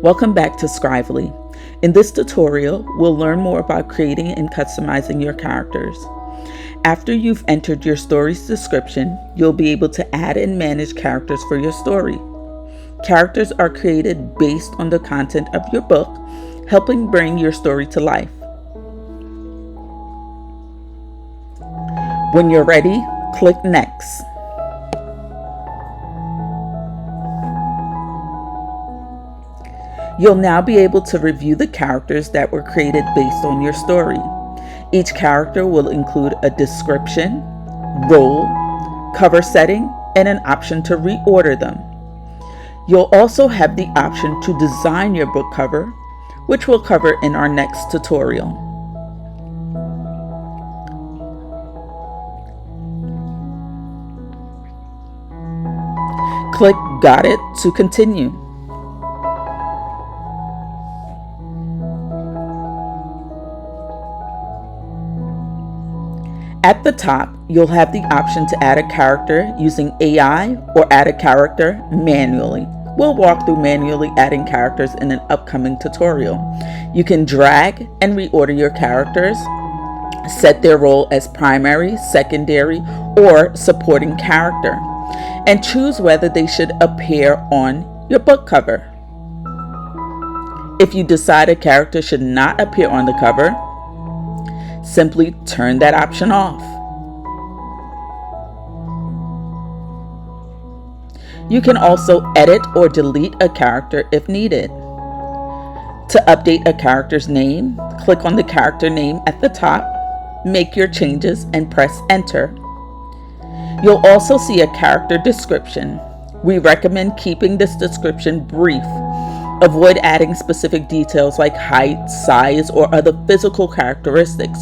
Welcome back to Scrively. In this tutorial, we'll learn more about creating and customizing your characters. After you've entered your story's description, you'll be able to add and manage characters for your story. Characters are created based on the content of your book, helping bring your story to life. When you're ready, click Next. You'll now be able to review the characters that were created based on your story. Each character will include a description, role, cover setting, and an option to reorder them. You'll also have the option to design your book cover, which we'll cover in our next tutorial. Click Got It to continue. At the top, you'll have the option to add a character using AI or add a character manually. We'll walk through manually adding characters in an upcoming tutorial. You can drag and reorder your characters, set their role as primary, secondary, or supporting character, and choose whether they should appear on your book cover. If you decide a character should not appear on the cover, simply turn that option off. You can also edit or delete a character if needed. To update a character's name, click on the character name at the top, make your changes, and press Enter. You'll also see a character description. We recommend keeping this description brief. Avoid adding specific details like height, size, or other physical characteristics,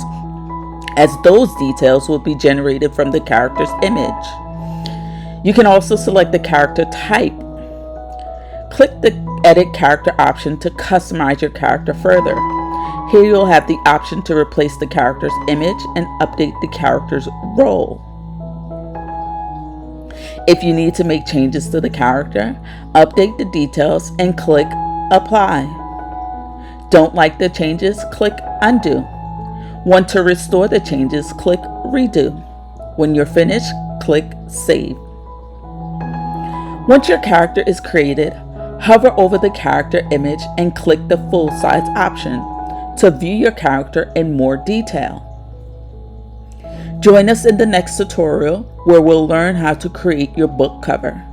as those details will be generated from the character's image. You can also select the character type. Click the Edit Character option to customize your character further. Here you'll have the option to replace the character's image and update the character's role. If you need to make changes to the character, update the details and click Apply. Don't like the changes? Click Undo. Want to restore the changes? Click Redo. When you're finished, click Save. Once your character is created, hover over the character image and click the full size option to view your character in more detail. Join us in the next tutorial where we'll learn how to create your book cover.